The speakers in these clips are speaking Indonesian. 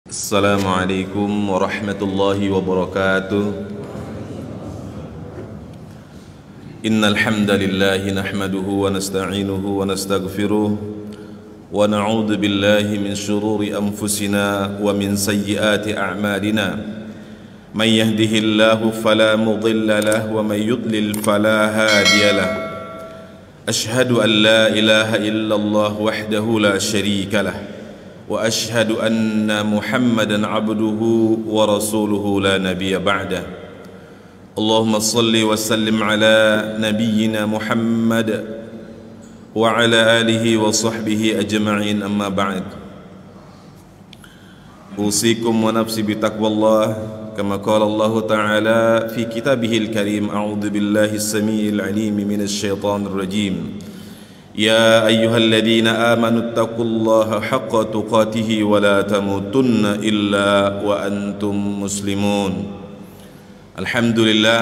Assalamualaikum warahmatullahi wabarakatuh. Innal hamdalillah nahmaduhu wa nasta'inuhu wa nastaghfiruh wa na'udzu billahi min shururi anfusina wa min sayyiati a'malina. May yahdihillahu fala mudilla lahu wa may yudlil fala hadiya lahu. Ashhadu an la ilaha illallah wahdahu la syarika lahu wa ashhadu anna Muhammadan abduhu wa rasuluhu la nabiyya ba'dah. Allahumma salli wa sallim ala nabiyyina Muhammad wa ala alihi wa sahbihi ajma'in, amma ba'd. Usikum wa nafsi bitaqwallah kama qala Allah ta'ala fi kitabihil karim. A'udzu billahi as-sami'il 'alim minasy syaithanir rajim. Ya ayyuhalladzina amanu taqullaha haqqa tuqatih wa la tamutunna illa wa antum muslimun. Alhamdulillah,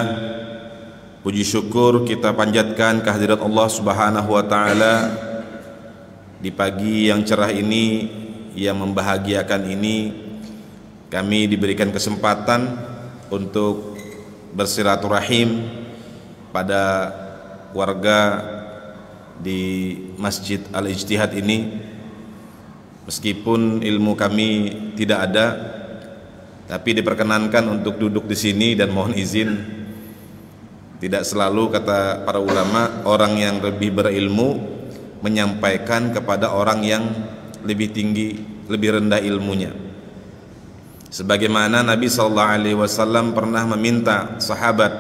puji syukur kita panjatkan kehadirat Allah Subhanahu wa taala di pagi yang cerah ini, yang membahagiakan ini. Kami diberikan kesempatan untuk bersilaturahim pada warga di Masjid Al-Ijtihad ini. Meskipun ilmu kami tidak ada, tapi diperkenankan untuk duduk di sini, dan mohon izin, tidak selalu, kata para ulama, orang yang lebih berilmu menyampaikan kepada orang yang lebih tinggi, lebih rendah ilmunya. Sebagaimana Nabi SAW pernah meminta sahabat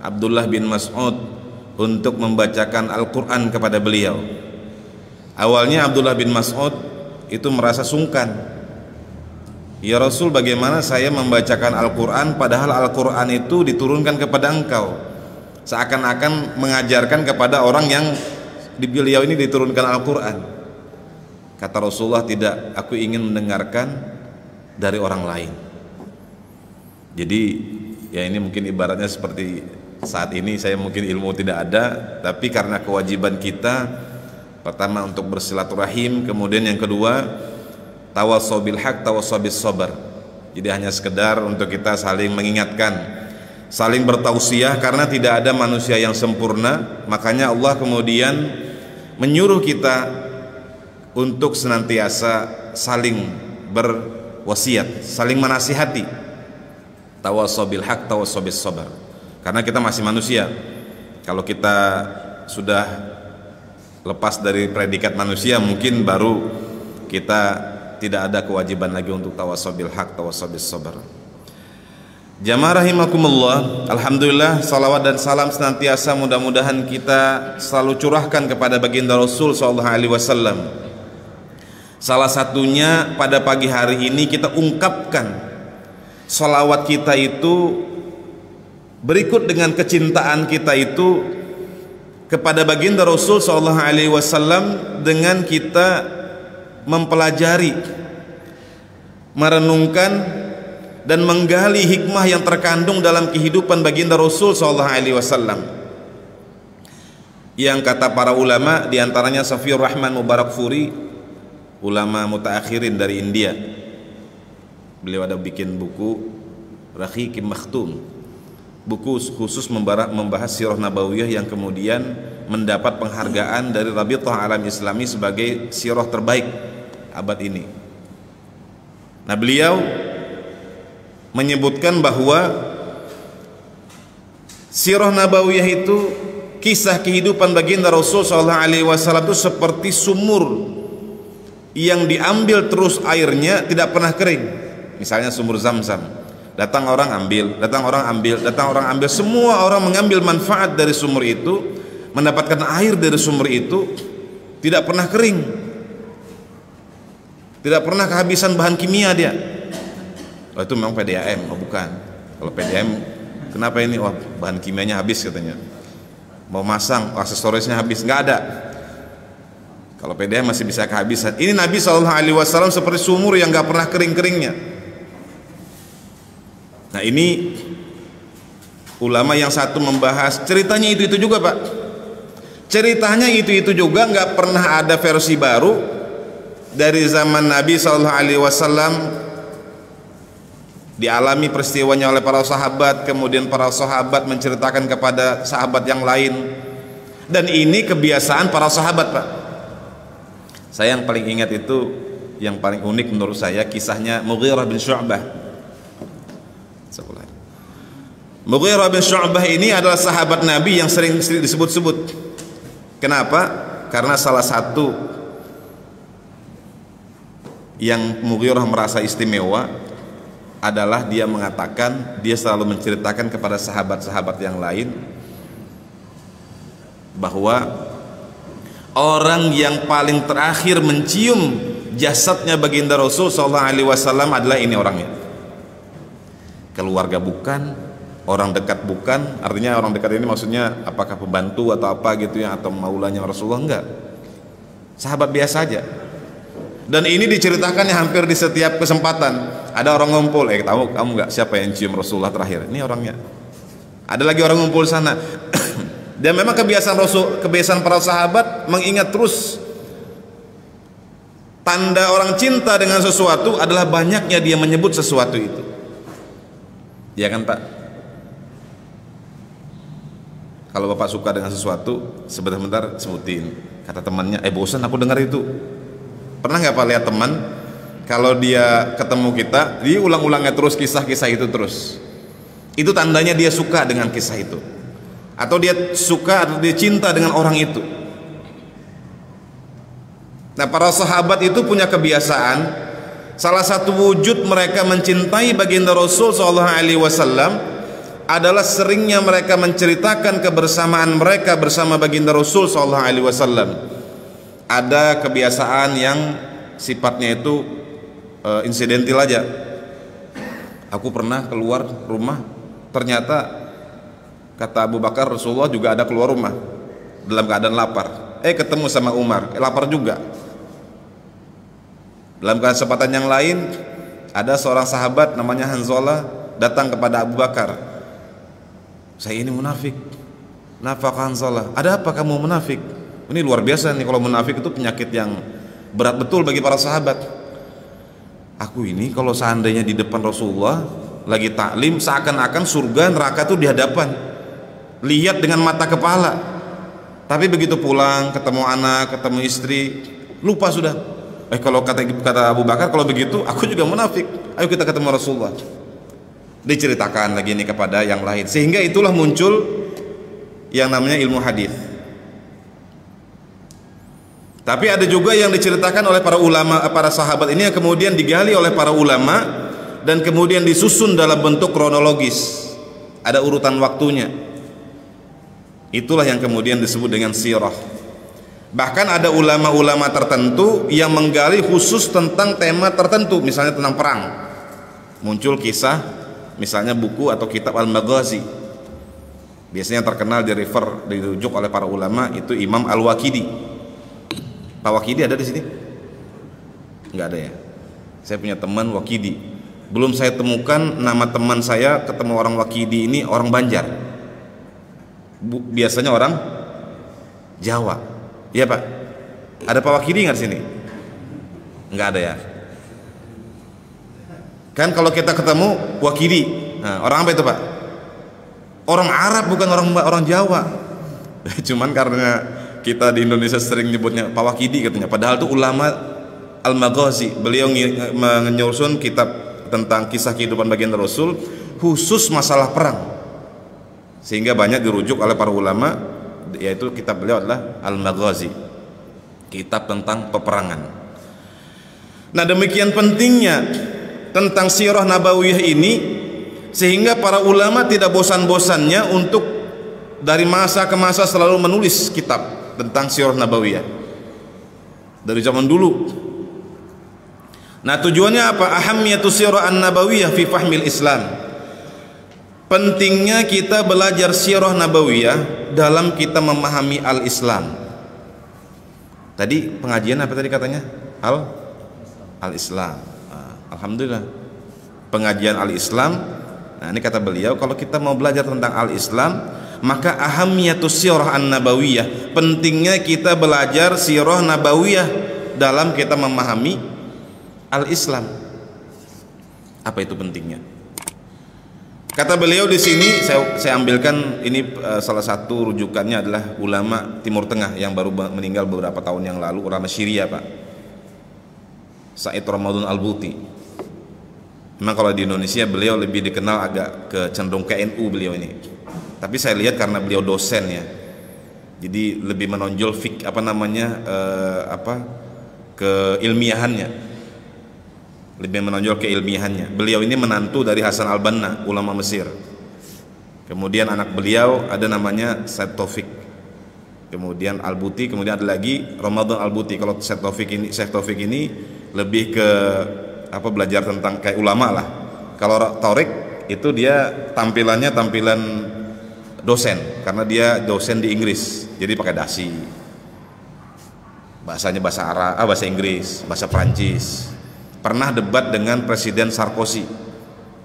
Abdullah bin Mas'ud untuk membacakan Al-Quran kepada beliau. Awalnya Abdullah bin Mas'ud itu merasa sungkan. Ya Rasul, bagaimana saya membacakan Al-Quran padahal Al-Quran itu diturunkan kepada engkau? Seakan-akan mengajarkan kepada orang yang di beliau ini diturunkan Al-Quran. Kata Rasulullah, tidak, aku ingin mendengarkan dari orang lain. Jadi ya ini mungkin ibaratnya seperti saat ini saya mungkin ilmu tidak ada, tapi karena kewajiban kita, pertama untuk bersilaturahim, kemudian yang kedua tawassaw bil haq tawassaw bis sabar. Jadi hanya sekedar untuk kita saling mengingatkan, saling bertausiah, karena tidak ada manusia yang sempurna. Makanya Allah kemudian menyuruh kita untuk senantiasa saling berwasiat, saling menasihati. Tawassaw bil haq tawassaw bis sabar. Karena kita masih manusia. Kalau kita sudah lepas dari predikat manusia, mungkin baru kita tidak ada kewajiban lagi untuk tawassaw bil haq tawassaw bis sabar. Jamaah rahimakumullah, alhamdulillah, salawat dan salam senantiasa mudah-mudahan kita selalu curahkan kepada baginda Rasul sallallahu alaihi wasallam. Salah satunya pada pagi hari ini kita ungkapkan salawat kita itu berikut dengan kecintaan kita itu kepada baginda Rasul sallallahu alaihi wasallam, dengan kita mempelajari, merenungkan dan menggali hikmah yang terkandung dalam kehidupan baginda Rasul sallallahu alaihi wasallam. Yang kata para ulama, diantaranya Safiur Rahman Mubarakfuri, ulama mutaakhirin dari India. Beliau ada bikin buku Rahiqim Makhtum, buku khusus membahas sirah nabawiyah yang kemudian mendapat penghargaan dari Rabithah Alam Islami sebagai sirah terbaik abad ini. Nah, beliau menyebutkan bahwa sirah nabawiyah itu, kisah kehidupan baginda Rasul sallallahu alaihi wasallam itu seperti sumur yang diambil terus airnya, tidak pernah kering. Misalnya sumur Zam-Zam, datang orang ambil, datang orang ambil, datang orang ambil, semua orang mengambil manfaat dari sumur itu, mendapatkan air dari sumur itu, tidak pernah kering, tidak pernah kehabisan bahan kimia dia. Oh, itu memang PDAM, oh bukan. Kalau PDAM, kenapa ini? Wah, bahan kimianya habis katanya. Mau masang, aksesorisnya habis, nggak ada. Kalau PDAM masih bisa kehabisan. Ini Nabi SAW seperti sumur yang nggak pernah kering-keringnya. Nah, ini ulama yang satu membahas ceritanya itu juga, Pak. Ceritanya itu juga, nggak pernah ada versi baru dari zaman Nabi SAW dialami peristiwanya oleh para sahabat, kemudian para sahabat menceritakan kepada sahabat yang lain, dan ini kebiasaan para sahabat, Pak. Saya yang paling ingat itu, yang paling unik menurut saya, kisahnya Mughirah bin Syu'bah. Mughirah bin Syu'bah ini adalah sahabat Nabi yang sering disebut-sebut. Kenapa? Karena salah satu yang Mughirah merasa istimewa adalah dia mengatakan, dia selalu menceritakan kepada sahabat-sahabat yang lain bahwa orang yang paling terakhir mencium jasadnya baginda Rasul SAW adalah ini orangnya. Keluarga bukan, orang dekat bukan. Artinya orang dekat ini maksudnya apakah pembantu atau apa gitu ya, atau maulanya Rasulullah? Enggak, sahabat biasa aja. Dan ini diceritakannya hampir di setiap kesempatan. Ada orang ngumpul, tahu kamu nggak siapa yang cium Rasulullah terakhir? Ini orangnya. Ada lagi orang ngumpul sana. Dan memang kebiasaan para sahabat mengingat terus. Tanda orang cinta dengan sesuatu adalah banyaknya dia menyebut sesuatu itu. Ya kan, Pak? Kalau Bapak suka dengan sesuatu, sebentar-bentar sebutin. Kata temannya, bosan aku dengar itu. Pernah nggak Pak lihat teman, kalau dia ketemu kita, dia ulang-ulangnya terus kisah-kisah itu terus. Itu tandanya dia suka dengan kisah itu, atau dia suka atau dia cinta dengan orang itu. Nah, para sahabat itu punya kebiasaan, salah satu wujud mereka mencintai baginda Rasul SAW adalah seringnya mereka menceritakan kebersamaan mereka bersama baginda Rasul SAW. Ada kebiasaan yang sifatnya itu insidental aja. Aku pernah keluar rumah, ternyata kata Abu Bakar, Rasulullah juga ada keluar rumah dalam keadaan lapar. Ketemu sama Umar, lapar juga. Dalam kesempatan yang lain, ada seorang sahabat namanya Hanzalah datang kepada Abu Bakar. Saya ini munafik. Nafaq Hanzalah, ada apa kamu munafik? Ini luar biasa nih, kalau munafik itu penyakit yang berat betul bagi para sahabat. Aku ini kalau seandainya di depan Rasulullah lagi taklim, seakan-akan surga neraka itu di hadapan, lihat dengan mata kepala. Tapi begitu pulang, ketemu anak, ketemu istri, lupa sudah. Kalau kata Abu Bakar, kalau begitu aku juga munafik, ayo kita ketemu Rasulullah. Diceritakan lagi ini kepada yang lain, sehingga itulah muncul yang namanya ilmu hadis. Tapi ada juga yang diceritakan oleh para ulama, para sahabat ini yang kemudian digali oleh para ulama dan kemudian disusun dalam bentuk kronologis, ada urutan waktunya. Itulah yang kemudian disebut dengan sirah. Bahkan ada ulama-ulama tertentu yang menggali khusus tentang tema tertentu, misalnya tentang perang. Muncul kisah, misalnya buku atau kitab Al-Maghazi. Biasanya terkenal dirujuk oleh para ulama itu Imam Al-Waqidi. Pak Waqidi ada di sini? Enggak ada ya. Saya punya teman Waqidi. Belum saya temukan nama teman saya ketemu orang Waqidi ini orang Banjar. Biasanya orang Jawa. Iya Pak. Ada Pak Waqidi nggak di sini? Enggak ada ya. Kan kalau kita ketemu Waqidi, nah, orang apa itu Pak? Orang Arab, bukan orang Jawa. Cuman karena kita di Indonesia sering nyebutnya Pak Waqidi katanya, padahal itu ulama Al-Maghazi. Beliau menyusun kitab tentang kisah kehidupan baginda Rasul khusus masalah perang, sehingga banyak dirujuk oleh para ulama, yaitu kitab beliau adalah Al-Maghazi, kitab tentang peperangan. Nah, demikian pentingnya tentang sirah nabawiyah ini, sehingga para ulama tidak bosan-bosannya untuk dari masa ke masa selalu menulis kitab tentang sirah nabawiyah dari zaman dulu. Nah, tujuannya apa? Ahamiyatu sirah an-nabawiyah fi fahmil Islam. Pentingnya kita belajar sirah nabawiyah dalam kita memahami al-Islam. Tadi pengajian apa tadi katanya? Al-Islam. Alhamdulillah. Pengajian al-Islam. Nah, ini kata beliau, kalau kita mau belajar tentang al-Islam, maka ahamiyatus sirah an-nabawiyah, pentingnya kita belajar sirah nabawiyah dalam kita memahami al-Islam. Apa itu pentingnya? Kata beliau di sini, saya ambilkan ini salah satu rujukannya adalah ulama Timur Tengah yang baru meninggal beberapa tahun yang lalu, ulama Syria Pak, Said Ramadan Al-Buti. Memang kalau di Indonesia beliau lebih dikenal agak ke cenderung ke NU beliau ini, tapi saya lihat karena beliau dosen ya, jadi lebih menonjol keilmiahannya, lebih menonjol keilmiahannya. Beliau ini menantu dari Hasan al-Banna, ulama Mesir. Kemudian anak beliau ada namanya Said Taufik, kemudian Al-Buti, kemudian ada lagi Ramadan Al-Buti. Kalau Said Taufik ini lebih ke belajar tentang kayak ulama lah. Kalau Taurik itu dia tampilan dosen, karena dia dosen di Inggris, jadi pakai dasi, bahasanya bahasa Arab, bahasa Inggris, bahasa Prancis. Pernah debat dengan Presiden Sarkozy,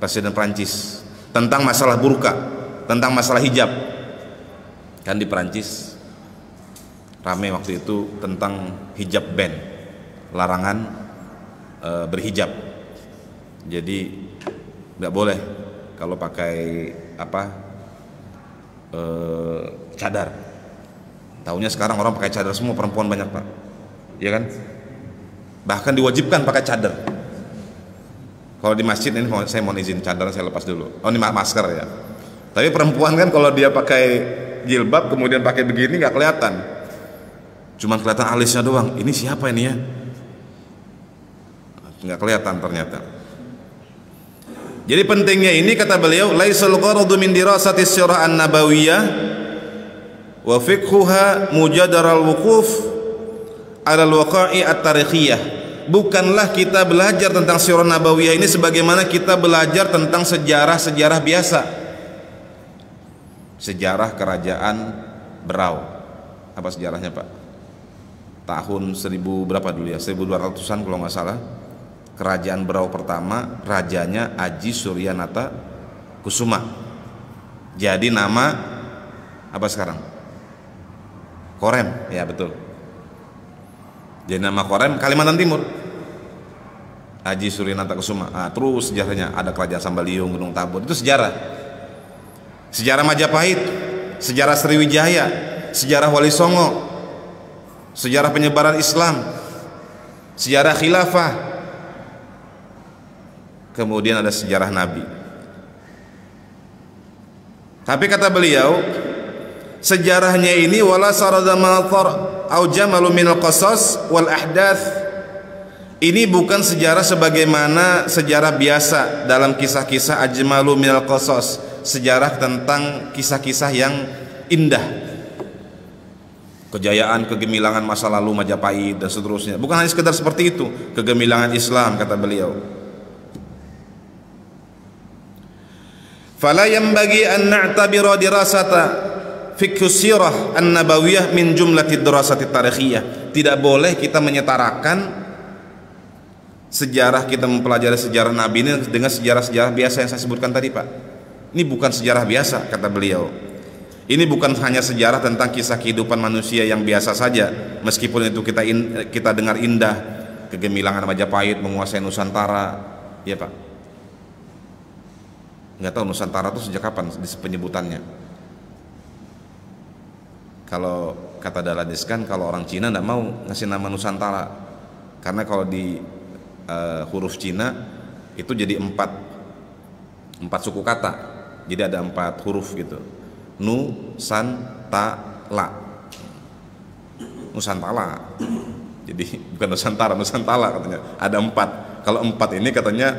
Presiden Prancis, tentang masalah burka, tentang masalah hijab. Kan di Prancis rame waktu itu tentang hijab ban, larangan berhijab. Jadi nggak boleh kalau pakai cadar. Tahunya sekarang orang pakai cadar semua, perempuan banyak Pak, ya kan? Bahkan diwajibkan pakai cadar. Kalau di masjid ini saya mau izin cadar, saya lepas dulu. Oh ini masker ya. Tapi perempuan kan kalau dia pakai jilbab kemudian pakai begini nggak kelihatan, cuman kelihatan alisnya doang. Ini siapa ini ya? Nggak kelihatan ternyata. Jadi pentingnya ini kata beliau, laisal gharadu min dirasati sirah an-nabawiyah wa fiqhuha mujadaral wuquf alal waqa'i at-tarikhiyah. Bukanlah kita belajar tentang sirah nabawiyah ini sebagaimana kita belajar tentang sejarah-sejarah biasa. Sejarah kerajaan Berau. Apa sejarahnya Pak? Tahun 1000 berapa dulu ya? 1200-an kalau nggak salah. Kerajaan Berau pertama, rajanya Aji Suryanata Kusuma. Jadi nama apa sekarang? Korem, ya betul. Jadi nama Korem Kalimantan Timur, Aji Suryanata Kusuma. Terus sejarahnya ada kerajaan Sambaliung, Gunung Tabur, itu sejarah. Sejarah Majapahit, sejarah Sriwijaya, sejarah Wali Songo, sejarah penyebaran Islam, sejarah khilafah. Kemudian ada sejarah Nabi. Tapi kata beliau, sejarahnya ini wala sarada mathar au jamalu minal qasas wal ahdath. Ini bukan sejarah sebagaimana sejarah biasa dalam kisah-kisah ajmalu minal qasas, sejarah tentang kisah-kisah yang indah, kejayaan, kegemilangan masa lalu Majapahit dan seterusnya. Bukan hanya sekedar seperti itu, kegemilangan Islam kata beliau. Fala yanbaghi an na'tabira dirasata fiqh sirah an-nabawiyah min jumlatid dirasatit tarikhiyah. Tidak boleh kita menyetarakan sejarah, kita mempelajari sejarah Nabi ini dengan sejarah-sejarah biasa yang saya sebutkan tadi Pak. Ini bukan sejarah biasa kata beliau. Ini bukan hanya sejarah tentang kisah kehidupan manusia yang biasa saja, meskipun itu kita dengar indah, kegemilangan Majapahit menguasai Nusantara, ya Pak. Nggak tahu Nusantara itu sejak kapan penyebutannya. Kalau kata Dahlan Iskan, kalau orang Cina nggak mau ngasih nama Nusantara, karena kalau di huruf Cina itu jadi empat suku kata, jadi ada 4 huruf gitu. Nusantala, Nusantara. Jadi bukan Nusantara, Nusantala katanya. Ada 4. Kalau 4 ini katanya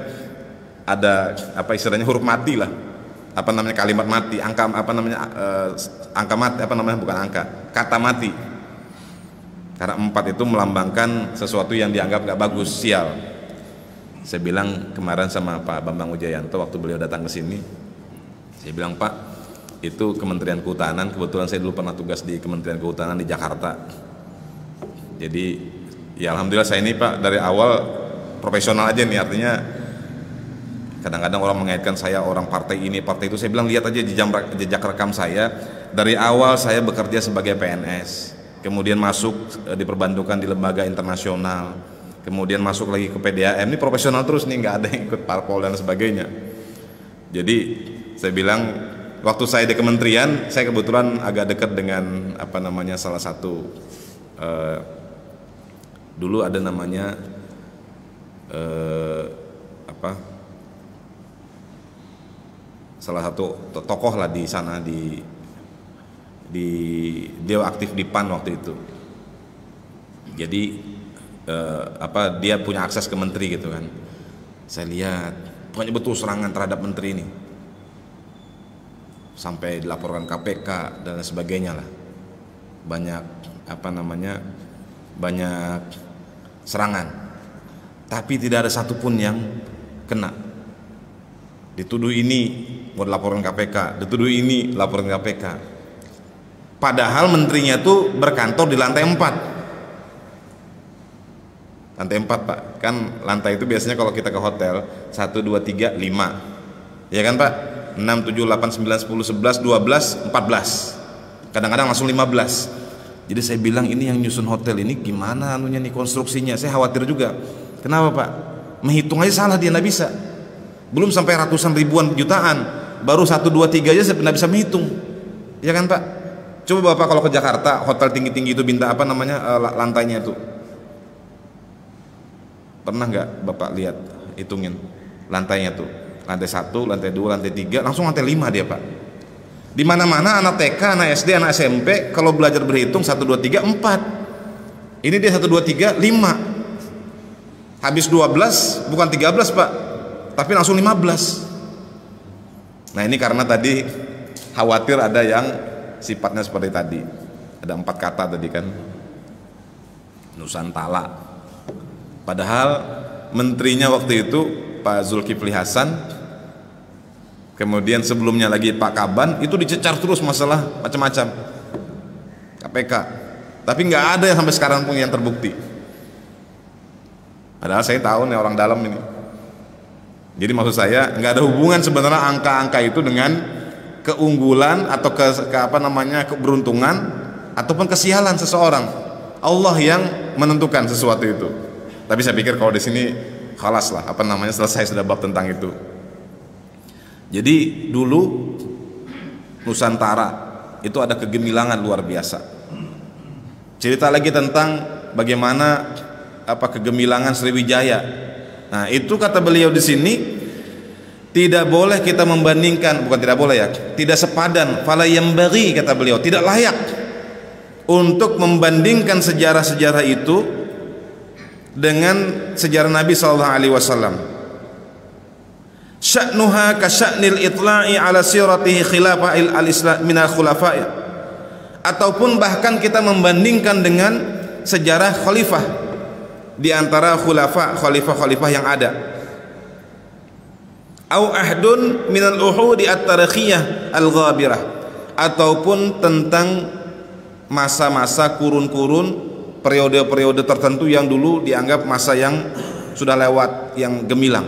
ada istilahnya huruf mati lah. Kalimat mati, angka angka mati, bukan angka, kata mati. Karena 4 itu melambangkan sesuatu yang dianggap nggak bagus, sial. Saya bilang kemarin sama Pak Bambang Wijayanto waktu beliau datang ke sini, saya bilang, Pak, itu Kementerian Kehutanan, kebetulan saya dulu pernah tugas di Kementerian Kehutanan di Jakarta. Jadi ya alhamdulillah saya ini Pak dari awal profesional aja nih, artinya kadang-kadang orang mengaitkan saya orang partai ini partai itu, saya bilang lihat aja jejak rekam saya. Dari awal saya bekerja sebagai PNS, kemudian masuk diperbantukan di lembaga internasional, kemudian masuk lagi ke PDAM. Ini profesional terus nih, nggak ada yang ikut parpol dan sebagainya. Jadi saya bilang waktu saya di kementerian, saya kebetulan agak dekat dengan apa namanya salah satu dulu ada namanya salah satu tokoh lah di sana, dia aktif di PAN waktu itu. Jadi dia punya akses ke menteri gitu kan. Saya lihat pokoknya betul serangan terhadap menteri ini, sampai dilaporkan KPK dan sebagainya lah. Banyak banyak serangan, tapi tidak ada satupun yang kena. Dituduh ini mau dilaporkan KPK, dituduh ini laporan KPK. Padahal menterinya tuh berkantor di lantai 4. Lantai 4 Pak, kan lantai itu biasanya kalau kita ke hotel 1, 2, 3, 5 ya kan Pak, 6, 7, 8, 9, 10, 11, 12, 14, kadang-kadang langsung 15. Jadi saya bilang ini yang nyusun hotel ini gimana anunya nih, konstruksinya. Saya khawatir juga. Kenapa Pak? Menghitung aja salah dia, nggak bisa. Belum sampai ratusan ribuan jutaan, baru 1, 2, 3 aja saya nggak bisa menghitung, ya kan Pak? Coba Bapak kalau ke Jakarta, hotel tinggi-tinggi itu bintang lantainya itu, pernah nggak Bapak lihat, hitungin lantainya tuh, lantai 1, lantai 2, lantai 3, langsung lantai 5 dia Pak. Di mana-mana anak TK, anak SD, anak SMP kalau belajar berhitung 1, 2, 3, 4. Ini dia 1, 2, 3, 5. Habis 12 bukan 13 Pak, tapi langsung 15. Nah ini karena tadi khawatir ada yang sifatnya seperti tadi. Ada 4 kata tadi kan, Nusantara. Padahal menterinya waktu itu Pak Zulkifli Hasan, kemudian sebelumnya lagi Pak Kaban, itu dicecar terus masalah macam-macam KPK, tapi nggak ada yang sampai sekarang pun yang terbukti. Padahal saya tahu nih orang dalam ini. Jadi maksud saya nggak ada hubungan sebenarnya angka-angka itu dengan keunggulan atau keberuntungan ataupun kesialan seseorang. Allah yang menentukan sesuatu itu. Tapi saya pikir kalau di sini khalas lah, selesai sudah bab tentang itu. Jadi dulu Nusantara itu ada kegemilangan luar biasa. Cerita lagi tentang bagaimana kegemilangan Sriwijaya. Nah, itu kata beliau di sini tidak boleh kita membandingkan, bukan tidak boleh ya, tidak sepadan, fala yambaghi kata beliau, tidak layak untuk membandingkan sejarah-sejarah itu dengan sejarah Nabi sallallahu alaihi wasallam. Sya'nuha ka sya'nil itla'i ala siratihi khilafa'il al-islam minal khulafa'i, ataupun bahkan kita membandingkan dengan sejarah khalifah di antara khalifah yang ada, au ahdun minal uhudi at-tarikhiyah al-ghabirah, ataupun tentang masa-masa kurun-kurun periode-periode tertentu yang dulu dianggap masa yang sudah lewat, yang gemilang.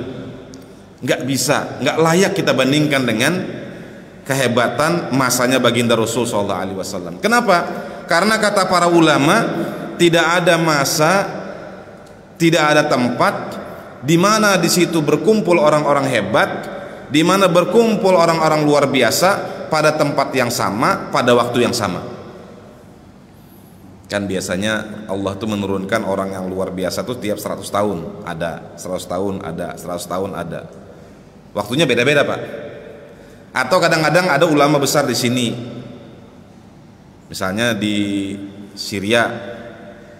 Nggak bisa, nggak layak kita bandingkan dengan kehebatan masanya baginda Rasul sallallahu alaihi wasallam. Kenapa? Karena kata para ulama, tidak ada masa, tidak ada tempat di mana di situ berkumpul orang-orang hebat, di mana berkumpul orang-orang luar biasa pada tempat yang sama, pada waktu yang sama. Kan biasanya Allah tuh menurunkan orang yang luar biasa tuh tiap 100 tahun ada, 100 tahun ada, 100 tahun ada. Waktunya beda-beda Pak. Atau kadang-kadang ada ulama besar di sini, misalnya di Syria,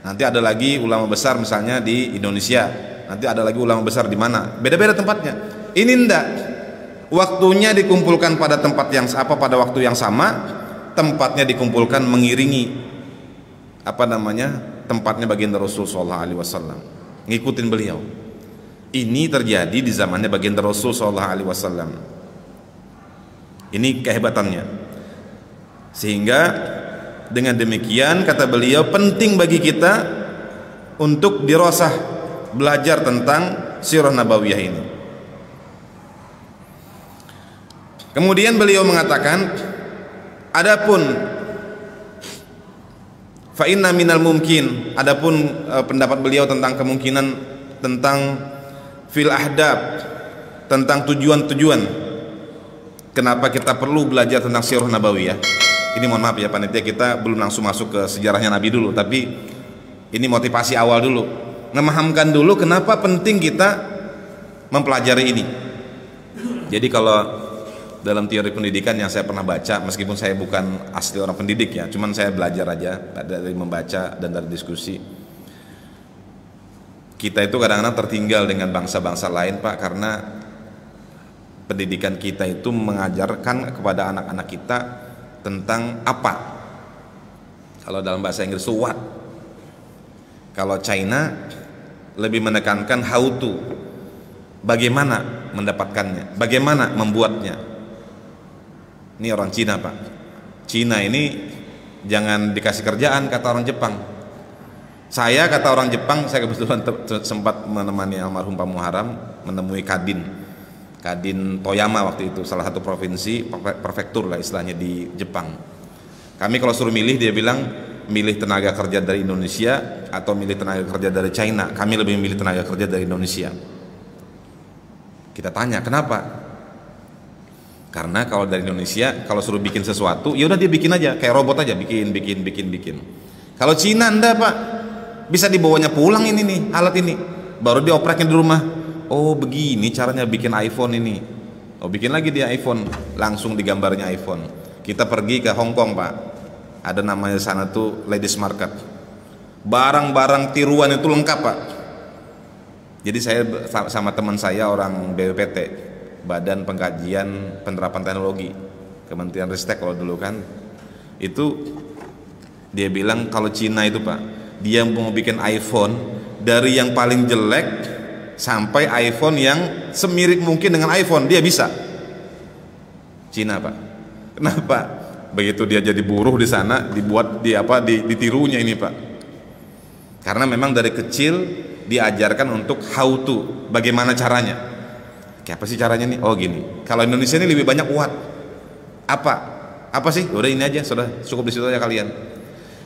nanti ada lagi ulama besar misalnya di Indonesia, nanti ada lagi ulama besar di mana, beda-beda tempatnya. Ini ndak, waktunya dikumpulkan pada tempat yang pada waktu yang sama, tempatnya dikumpulkan mengiringi tempatnya baginda Rasul sallallahu alaihi wasallam, ngikutin beliau. Ini terjadi di zamannya baginda Rasul sallallahu alaihi wasallam. Ini kehebatannya. Sehingga dengan demikian kata beliau penting bagi kita untuk dirasah, belajar tentang sirah nabawiyah ini. Kemudian beliau mengatakan, adapun fa inna minal mumkin, adapun pendapat beliau tentang kemungkinan tentang fil ahdab, tentang tujuan-tujuan kenapa kita perlu belajar tentang sirah nabawiyah. Ini mohon maaf ya panitia, kita belum langsung masuk ke sejarahnya Nabi dulu, tapi ini motivasi awal dulu, memahamkan dulu kenapa penting kita mempelajari ini. Jadi kalau dalam teori pendidikan yang saya pernah baca, meskipun saya bukan asli orang pendidik ya, cuman saya belajar aja dari membaca dan dari diskusi, kita itu kadang-kadang tertinggal dengan bangsa-bangsa lain Pak, karena pendidikan kita itu mengajarkan kepada anak-anak kita tentang apa. Kalau dalam bahasa Inggris what. Kalau China lebih menekankan how to, bagaimana mendapatkannya, bagaimana membuatnya. Ini orang Cina Pak. Cina ini jangan dikasih kerjaan kata orang Jepang. Saya kata orang Jepang, saya kebetulan sempat menemani almarhum Pak Muharam menemui Kadin Toyama waktu itu, salah satu provinsi prefektur lah istilahnya di Jepang. Kami kalau suruh milih, dia bilang milih tenaga kerja dari Indonesia atau milih tenaga kerja dari China. Kami lebih memilih tenaga kerja dari Indonesia. Kita tanya kenapa? Karena kalau dari Indonesia kalau suruh bikin sesuatu, ya udah dia bikin aja kayak robot aja, bikin. Kalau Cina enggak Pak, bisa dibawanya pulang ini nih alat ini, baru diopreknya di rumah. Oh begini caranya bikin iPhone ini. Oh bikin lagi dia iPhone, langsung digambarnya iPhone. Kita pergi ke Hong Kong Pak, ada namanya sana tuh Ladies Market, barang-barang tiruan itu lengkap Pak. Jadi saya sama teman saya orang BPPT, Badan Pengkajian Penerapan Teknologi, Kementerian Ristek kalau dulu kan, itu dia bilang kalau Cina itu Pak, dia mau bikin iPhone dari yang paling jelek sampai iPhone yang semirip mungkin dengan iPhone dia bisa. Cina Pak. Kenapa? Begitu dia jadi buruh di sana, dibuat ditirunya ini Pak. Karena memang dari kecil diajarkan untuk how to, bagaimana caranya. Kayak apa sih caranya nih? Oh gini. Kalau Indonesia ini lebih banyak what. Apa sih? Udah ini aja, sudah cukup di situ aja kalian.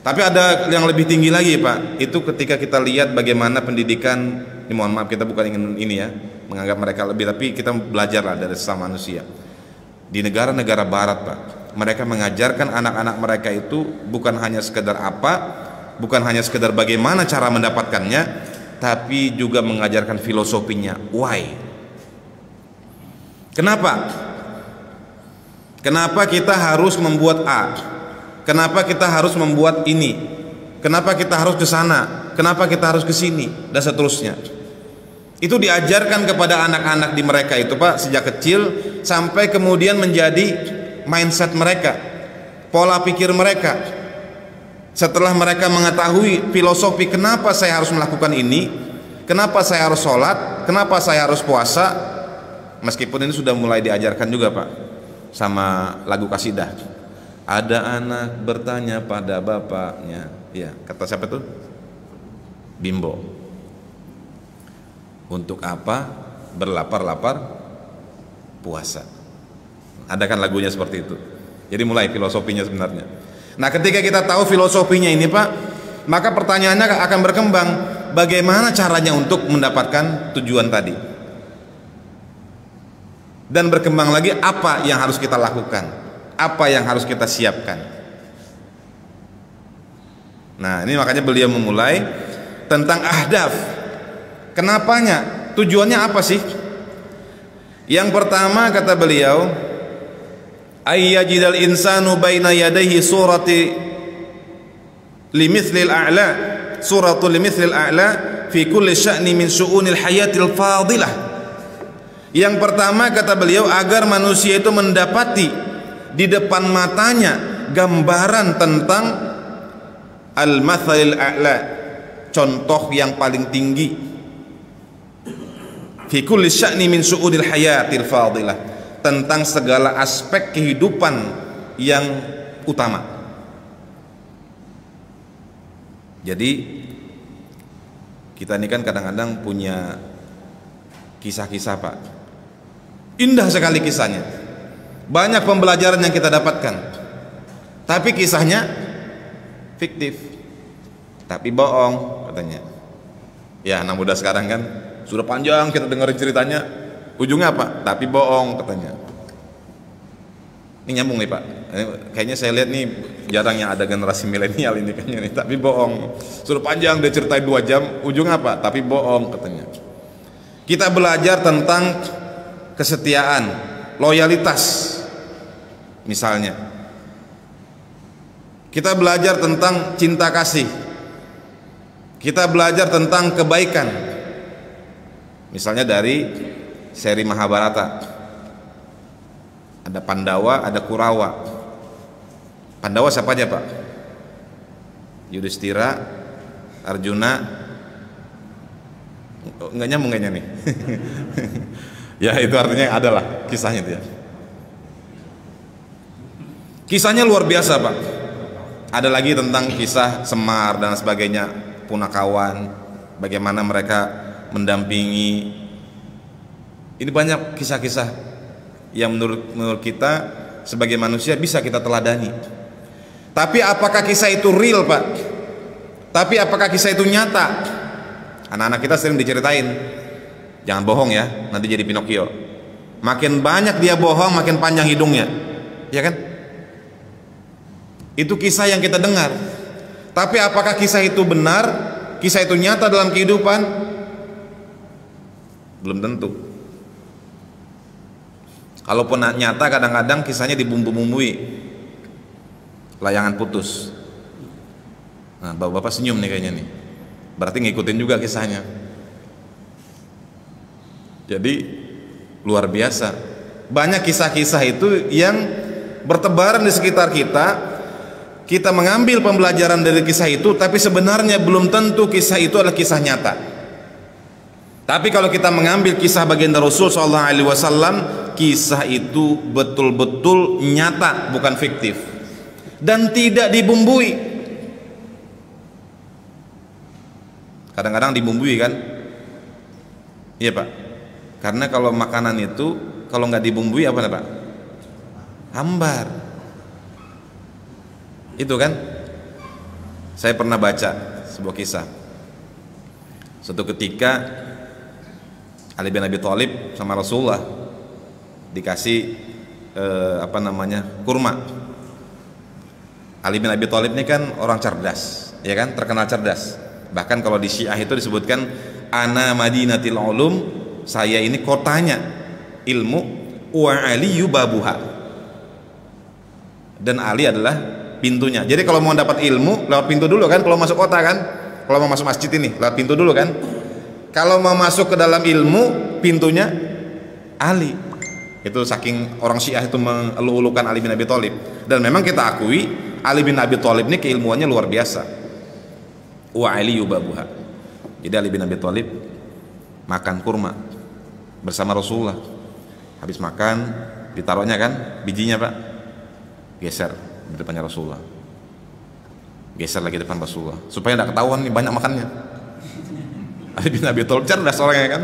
Tapi ada yang lebih tinggi lagi Pak. Itu ketika kita lihat bagaimana pendidikan. Ini mohon maaf, kita bukan ingin ini ya menganggap mereka lebih, tapi kita belajar lah dari sesama manusia. Di negara-negara barat Pak, mereka mengajarkan anak-anak mereka itu bukan hanya sekedar bukan hanya sekedar bagaimana cara mendapatkannya, tapi juga mengajarkan filosofinya. Why? Kenapa kita harus membuat A? Kenapa kita harus membuat ini? Kenapa kita harus ke sana? Kenapa kita harus ke sini? Dan seterusnya. Itu diajarkan kepada anak-anak di mereka itu Pak sejak kecil, sampai kemudian menjadi mindset mereka, pola pikir mereka. Setelah mereka mengetahui filosofi kenapa saya harus melakukan ini, kenapa saya harus sholat, kenapa saya harus puasa, meskipun ini sudah mulai diajarkan juga Pak sama lagu kasidah. Ada anak bertanya pada bapaknya, ya kata siapa tuh? Bimbo, untuk apa berlapar-lapar puasa? Ada kan lagunya seperti itu. Jadi mulai filosofinya sebenarnya. Nah ketika kita tahu filosofinya ini Pak, maka pertanyaannya akan berkembang, bagaimana caranya untuk mendapatkan tujuan tadi? Dan berkembang lagi apa yang harus kita lakukan, apa yang harus kita siapkan. Nah ini makanya beliau memulai tentang ahdaf. Kenapanya? Tujuannya apa sih? Yang pertama kata beliau, ayyajidal insanu baina yadayhi surati limithlil a'la, suratul limithlil a'la fi kulli sya'ni min syu'unil hayatil fadilah. Yang pertama kata beliau, agar manusia itu mendapati di depan matanya gambaran tentang al-mathalil a'la, contoh yang paling tinggi, fi kulli sya'ni min syu'unil hayatil fadilah, tentang segala aspek kehidupan yang utama. Jadi kita ini kan kadang-kadang punya kisah-kisah Pak, indah sekali kisahnya, banyak pembelajaran yang kita dapatkan, tapi kisahnya fiktif, tapi bohong katanya. Ya anak muda sekarang kan sudah panjang kita dengerin ceritanya, ujungnya apa? Tapi bohong katanya. Ini nyambung nih Pak. Kayaknya saya lihat nih jarang yang ada generasi milenial ini kayaknya nih. Tapi bohong. Suruh panjang dia ceritain 2 jam, ujung apa? Tapi bohong katanya. Kita belajar tentang kesetiaan, loyalitas. Misalnya, kita belajar tentang cinta kasih. Kita belajar tentang kebaikan. Misalnya dari seri Mahabharata. Ada Pandawa, ada Kurawa. Pandawa siapa aja Pak? Yudhistira, Arjuna. Nggak nyambung kayaknya nih. Ya itu artinya adalah kisahnya itu ya. Kisahnya luar biasa Pak. Ada lagi tentang kisah Semar dan sebagainya, Punakawan, bagaimana mereka mendampingi. Ini banyak kisah-kisah yang menurut kita sebagai manusia bisa kita teladani. Tapi apakah kisah itu real Pak? Tapi apakah kisah itu nyata? Anak-anak kita sering diceritain, jangan bohong ya, nanti jadi Pinocchio. Makin banyak dia bohong, makin panjang hidungnya, ya kan? Itu kisah yang kita dengar. Tapi apakah kisah itu benar? Kisah itu nyata dalam kehidupan? Belum tentu. Kalaupun nyata, kadang-kadang kisahnya dibumbu-bumbui, layangan putus. Nah, bapak-bapak senyum nih kayaknya nih, berarti ngikutin juga kisahnya. Jadi luar biasa, banyak kisah-kisah itu yang bertebaran di sekitar kita. Kita mengambil pembelajaran dari kisah itu, tapi sebenarnya belum tentu kisah itu adalah kisah nyata. Tapi kalau kita mengambil kisah baginda Rasul SAW, kisah itu betul-betul nyata, bukan fiktif, dan tidak dibumbui. Kadang-kadang dibumbui kan? Iya Pak. Karena kalau makanan itu kalau nggak dibumbui apa Pak? Hambar. Itu kan? Saya pernah baca sebuah kisah. Suatu ketika Ali bin Abi Thalib sama Rasulullah dikasih kurma. Ali bin Abi Thalib ini kan orang cerdas, ya kan, terkenal cerdas. Bahkan kalau di Syiah itu disebutkan ana madinatil ulum, saya ini kotanya ilmu, wa aliyu babuha, dan Ali adalah pintunya. Jadi kalau mau dapat ilmu lewat pintu dulu kan, kalau masuk kota kan, kalau mau masuk masjid ini lewat pintu dulu kan. Kalau mau masuk ke dalam ilmu, pintunya Ali. Itu saking orang Syiah itu mengelu-elukan Ali bin Abi Thalib. Dan memang kita akui Ali bin Abi Thalib ini keilmuannya luar biasa. Wa aliyu babuha. Jadi Ali bin Abi Thalib makan kurma bersama Rasulullah. Habis makan, ditaruhnya kan bijinya Pak, geser di depannya Rasulullah. Geser lagi depan Rasulullah supaya tidak ketahuan nih banyak makannya. Ali bin Abi Thalib cerdas orangnya kan.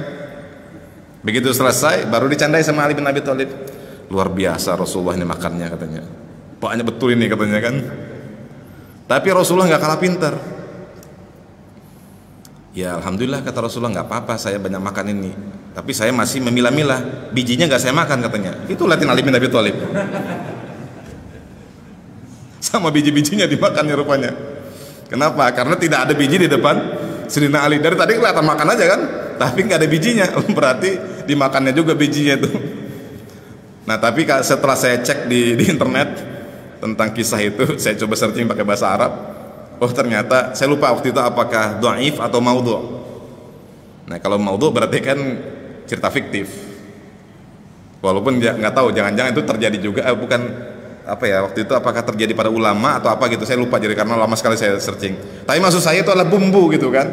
Begitu selesai baru dicandai sama Ali bin Abi Thalib. Luar biasa Rasulullah ini makannya katanya. Banyak betul ini katanya kan. Tapi Rasulullah nggak kalah pintar. Ya alhamdulillah kata Rasulullah, nggak apa-apa saya banyak makan ini. Tapi saya masih memilah-milah. Bijinya nggak saya makan katanya. Itu latihan Ali bin Abi Thalib. Sama biji-bijinya dimakannya rupanya. Kenapa? Karena tidak ada biji di depan Sayyidina Ali. Dari tadi kelihatan makan aja kan, tapi nggak ada bijinya. Berarti dimakannya juga bijinya itu. Nah tapi setelah saya cek di internet tentang kisah itu, saya coba searching pakai bahasa Arab. Oh ternyata saya lupa waktu itu apakah dhaif atau maudhu'. Nah kalau maudhu' berarti kan cerita fiktif. Walaupun nggak tahu, jangan-jangan itu terjadi juga, bukan apa ya waktu itu, apakah terjadi pada ulama atau apa gitu, saya lupa jadi karena lama sekali saya searching. Tapi maksud saya itu adalah bumbu gitu kan.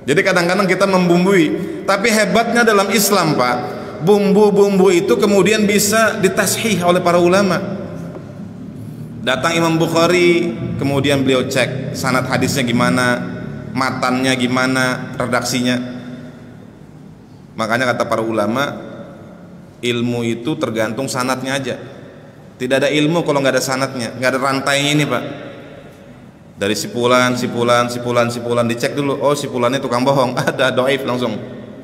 Jadi kadang-kadang kita membumbui, tapi hebatnya dalam Islam Pak, bumbu-bumbu itu kemudian bisa ditashih oleh para ulama. Datang Imam Bukhari, kemudian beliau cek sanad hadisnya gimana, matannya gimana, redaksinya. Makanya kata para ulama, ilmu itu tergantung sanadnya aja. Tidak ada ilmu kalau nggak ada sanadnya, nggak ada rantainya ini Pak. Dari sipulan dicek dulu. Oh sipulannya tukang bohong, ada dhaif langsung.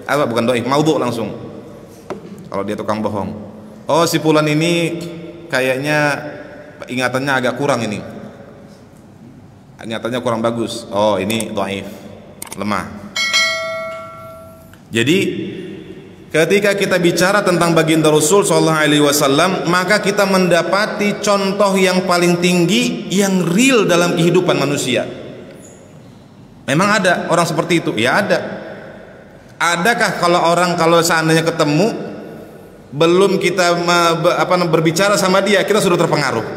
Apa bukan dhaif, maudhu langsung. Kalau dia tukang bohong. Oh sipulan ini kayaknya ingatannya agak kurang ini. Ingatannya kurang bagus. Oh, ini dhaif, lemah. Jadi ketika kita bicara tentang baginda Rasul sallallahu alaihi wasallam, maka kita mendapati contoh yang paling tinggi yang real dalam kehidupan manusia. Memang ada orang seperti itu? Ya ada. Adakah kalau seandainya ketemu belum kita berbicara sama dia kita sudah terpengaruh?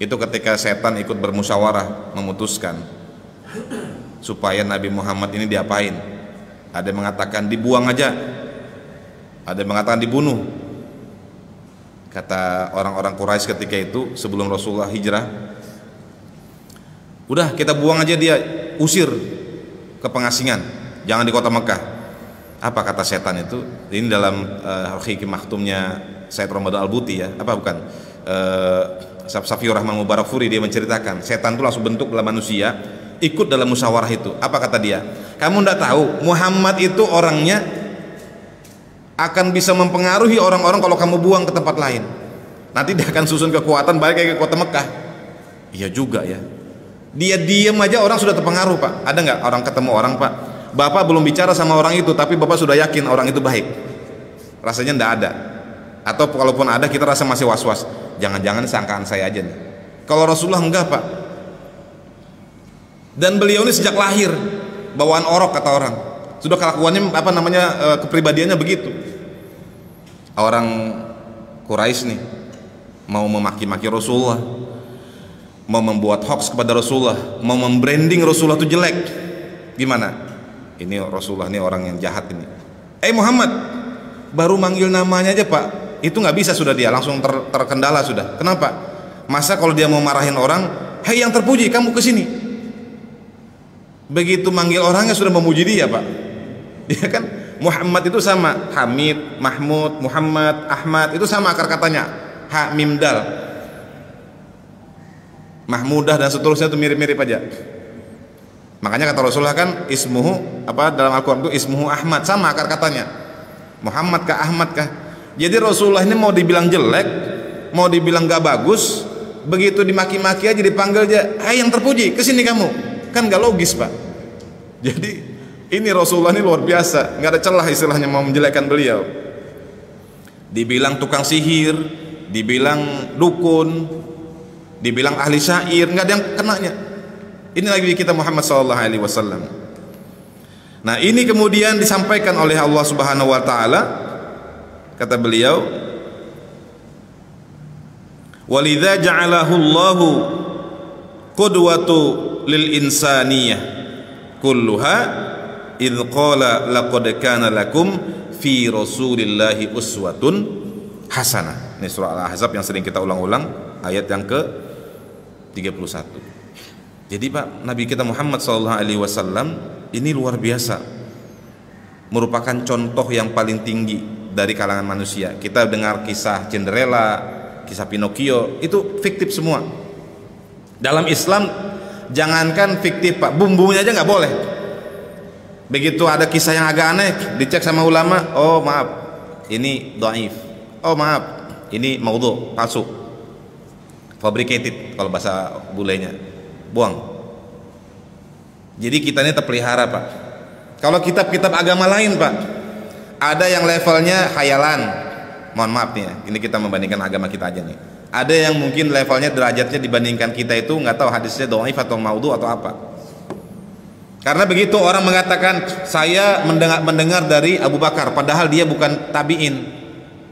Itu ketika setan ikut bermusyawarah memutuskan supaya Nabi Muhammad ini diapain. Ada yang mengatakan dibuang aja, ada yang mengatakan dibunuh. Kata orang-orang Quraisy ketika itu sebelum Rasulullah hijrah, udah kita buang aja dia, usir ke pengasingan, jangan di kota Mekah. Apa kata setan itu? Ini dalam Hikmah Maktumnya Said Ramadan Al-Buti ya, apa bukan? Safiur Rahman Mubarakfuri, dia menceritakan setan itu langsung bentuk dalam manusia, ikut dalam musyawarah itu. Apa kata dia? Kamu tidak tahu Muhammad itu orangnya akan bisa mempengaruhi orang-orang kalau kamu buang ke tempat lain. Nanti dia akan susun kekuatan balik ke kota Mekah. Iya juga ya. Dia diam aja orang sudah terpengaruh, Pak. Ada nggak orang ketemu orang, Pak, Bapak belum bicara sama orang itu tapi Bapak sudah yakin orang itu baik? Rasanya ndak ada. Atau kalaupun ada kita rasa masih was-was. Jangan-jangan sangkaan saya aja nih. Kalau Rasulullah enggak, Pak. Dan beliau ini sejak lahir bawaan orok kata orang. Sudah kelakuannya kepribadiannya begitu. Orang Quraisy nih mau memaki-maki Rasulullah, mau membuat hoax kepada Rasulullah, mau membranding Rasulullah itu jelek. Gimana? Ini Rasulullah ini orang yang jahat ini. Muhammad, baru manggil namanya aja, Pak, itu nggak bisa, sudah dia langsung terkendala sudah. Kenapa? Masa kalau dia mau marahin orang, hei yang terpuji, kamu kesini. Begitu manggil orangnya sudah memuji dia, Pak. Dia kan Muhammad itu sama, Hamid, Mahmud, Muhammad, Ahmad itu sama akar katanya, ha mim dal, Mahmudah dan seterusnya itu mirip-mirip aja. Makanya kata Rasulullah kan ismuhu dalam Al-Quran itu ismuhu Ahmad, sama akar katanya, Muhammad kah Ahmad kah. Jadi Rasulullah ini mau dibilang jelek, mau dibilang gak bagus, begitu dimaki-maki aja dipanggil aja, hai yang terpuji, kesini kamu, kan gak logis, Pak. Jadi ini Rasulullah ini luar biasa, nggak ada celah istilahnya mau menjelekkan beliau. Dibilang tukang sihir, dibilang dukun, dibilang ahli syair, nggak ada yang kenanya. Ini lagi kita Muhammad SAW. Nah ini kemudian disampaikan oleh Allah Subhanahu Wa Taala, kata beliau, walidza ja'alahu Allahu qudwatu lil insaniyah kulluha idz qala laqad kana lakum fi rasulillahi uswatun hasanah. Ini surah Al-Ahzab yang sering kita ulang-ulang, ayat yang ke-31. Jadi Pak, Nabi kita Muhammad SAW ini luar biasa, merupakan contoh yang paling tinggi dari kalangan manusia. Kita dengar kisah Cinderella, kisah Pinocchio, itu fiktif semua. Dalam Islam jangankan fiktif, Pak, bumbunya aja nggak boleh. Begitu ada kisah yang agak aneh, dicek sama ulama, oh maaf, ini dhaif, oh maaf, ini maudhu, palsu, fabricated kalau bahasa bulenya, buang. Jadi kita ini terpelihara, Pak. Kalau kitab-kitab agama lain, Pak, ada yang levelnya khayalan, mohon maaf nih ya, ini kita membandingkan agama kita aja nih. Ada yang mungkin levelnya derajatnya dibandingkan kita itu nggak tahu hadisnya dhaif atau maudhu atau apa. Karena begitu orang mengatakan saya mendengar dari Abu Bakar, padahal dia bukan tabi'in,